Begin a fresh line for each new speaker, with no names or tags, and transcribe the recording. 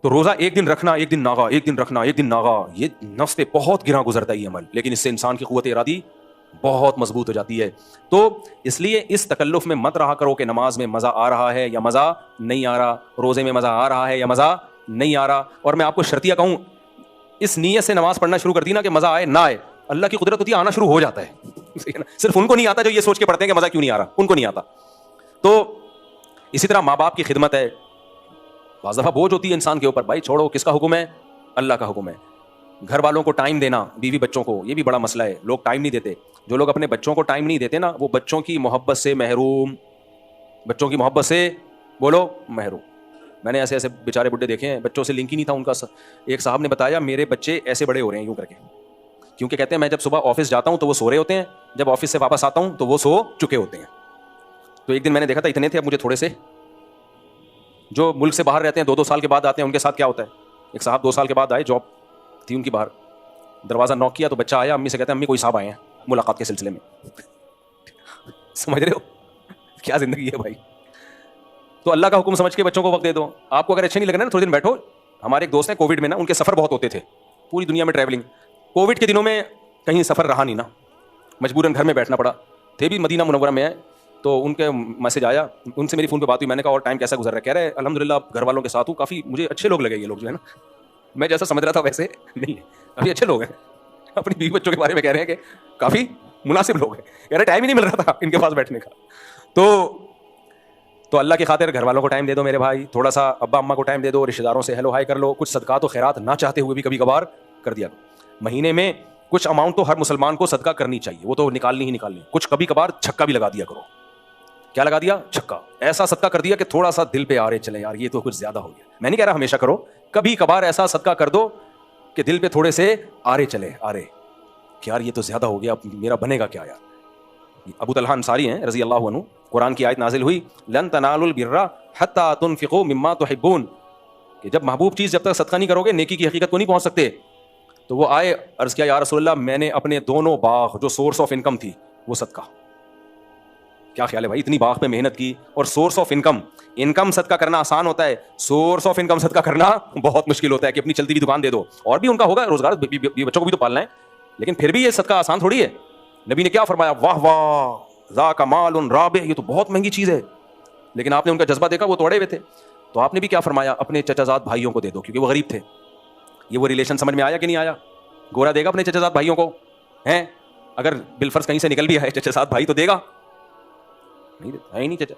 تو روزہ ایک دن رکھنا ایک دن ناغا، ایک دن رکھنا ایک دن ناغا، یہ نفس پہ بہت گراں گزرتا ہے یہ عمل، لیکن اس سے انسان کی قوت ارادی بہت مضبوط ہو جاتی ہے. تو اس لیے اس تکلف میں مت رہا کرو کہ نماز میں مزہ آ رہا ہے یا مزہ نہیں آ رہا، روزے میں مزہ آ رہا ہے یا مزہ نہیں آ رہا. اور میں آپ کو شرطیہ کہوں، اس نیت سے نماز پڑھنا شروع کر دی نا کہ مزہ آئے نہ آئے، اللہ کی قدرت ہوتی ہے آنا شروع ہو جاتا ہے. صرف ان کو نہیں آتا جو یہ سوچ کے پڑھتے ہیں کہ مزہ کیوں نہیں آ رہا، ان کو نہیں آتا. تو اسی طرح ماں باپ کی خدمت ہے، بعض دفعہ بوجھ ہوتی ہے انسان کے اوپر، بھائی چھوڑو، کس کا حکم ہے؟ اللہ کا حکم ہے. گھر والوں کو ٹائم دینا، بیوی بچوں کو، یہ بھی بڑا مسئلہ ہے، لوگ ٹائم نہیں دیتے. جو لوگ اپنے بچوں کو ٹائم نہیں دیتے نا، وہ بچوں کی محبت سے محروم، بچوں کی محبت سے بولو محروم. میں نے ایسے ایسے بیچارے بڈھے دیکھے ہیں، بچوں سے لنک ہی نہیں تھا ان کا. ایک صاحب نے بتایا میرے بچے ایسے بڑے ہو رہے ہیں یوں کر کے، کیونکہ کہتے ہیں میں جب صبح آفس جاتا ہوں تو وہ سو رہے ہوتے ہیں، جب آفس سے واپس آتا ہوں تو وہ سو چکے ہوتے ہیں. تو ایک دن میں نے دیکھا تھا اتنے تھے، اب مجھے تھوڑے سے، جو ملک سے باہر رہتے ہیں 2-2 سال کے بعد آتے ہیں، ان کے ساتھ کیا ہوتا ہے. ایک صاحب 2 سال کے بعد آئے، جاب تھی ان کی باہر، دروازہ نوک کیا تو بچہ آیا، امی سے کہتے ہیں امی کوئی صاحب آئے ہیں ملاقات کے سلسلے میں. سمجھ رہے ہو کیا زندگی ہے بھائی. تو اللہ کا حکم سمجھ کے بچوں کو وقت دے دو. آپ کو اگر اچھے نہیں لگ رہا نا، تھوڑے دن بیٹھو. ہمارے ایک دوست ہیں کووڈ میں نا، ان کے سفر بہت ہوتے تھے، پوری دنیا میں ٹریولنگ. کووڈ کے دنوں میں کہیں سفر رہا نہیں نا، مجبوراً گھر میں بیٹھنا پڑا. تھے بھی مدینہ منورہ میں ہیں. تو ان کے میسج آیا، ان سے میری فون پہ بات ہوئی. میں نے کہا اور ٹائم کیسا گزر رہا ہے؟ کہہ رہے الحمدللہ گھر والوں کے ساتھ ہوں، کافی مجھے اچھے لوگ لگے یہ لوگ جو ہے نا، میں جیسا سمجھ رہا تھا ویسے نہیں ہے، کافی اچھے لوگ ہیں. اپنی بیوی بچوں کے بارے میں کہہ رہے ہیں کہ کافی مناسب لوگ ہیں. کہہ رہے ٹائم ہی نہیں مل رہا تھا ان کے پاس بیٹھنے کا. تو اللہ کی خاطر گھر والوں کو ٹائم دے دو میرے بھائی، تھوڑا سا ابا اماں کو ٹائم دے دو، رشتہ داروں سے ہیلو ہائی کر لو، کچھ صدقات و خیرات نہ چاہتے ہوئے بھی کبھی کبھار کر دیا کرو. مہینے میں کچھ اماؤنٹ تو ہر مسلمان کو صدقہ کرنی چاہیے، وہ تو نکالنی ہی نکالنی. کچھ کبھی کبھار چھکا بھی لگا دیا کرو. کیا لگا دیا؟ چھکا. ایسا صدقہ کر دیا کہ تھوڑا سا دل پہ آرے چلے، یار یہ تو کچھ زیادہ ہو گیا. میں نہیں کہہ رہا ہمیشہ کرو، کبھی کبھار ایسا صدقہ کر دو کہ دل پہ تھوڑے سے آرے چلے، آرے کہ یار یہ تو زیادہ ہو گیا، میرا بنے گا کیا یار. ابو طلحہ انصاری ہیں رضی اللہ عنہ، قرآن کی آیت نازل ہوئی لن تنالوا البر حتى تنفقوا مما تحبون، کہ جب محبوب چیز جب تک صدقہ نہیں کرو گے نیکی کی حقیقت کو نہیں پہنچ سکتے. تو وہ آئے، عرض کیا یا رسول اللہ میں نے اپنے دونوں باغ جو سورس آف انکم تھی وہ صدقہ. کیا خیال ہے بھائی، اتنی باغ پہ محنت کی اور سورس آف انکم صدقہ کرنا آسان ہوتا ہے، سورس آف انکم صدقہ کرنا بہت مشکل ہوتا ہے. کہ اپنی چلتی ہوئی دکان دے دو، اور بھی ان کا ہوگا روزگار، بچوں کو بھی تو پالنا ہے، لیکن پھر بھی یہ صدقہ آسان تھوڑی ہے. نبی نے کیا فرمایا؟ واہ واہ ذاک مال رابح، یہ تو بہت مہنگی چیز ہے. لیکن آپ نے ان کا جذبہ دیکھا، وہ توڑے ہوئے تھے. تو آپ نے بھی کیا فرمایا؟ اپنے چچا زاد بھائیوں کو دے دو، کیونکہ وہ غریب تھے. یہ وہ ریلیشن سمجھ میں آیا کہ نہیں آیا؟ گورا دے گا اپنے چچا زاد بھائیوں کو ہیں؟ اگر بالفرض کہیں سے نکل بھی آئے چچا زاد بھائی تو دے گا؟ نہیں دیتا ہے ہی نہیں چچا.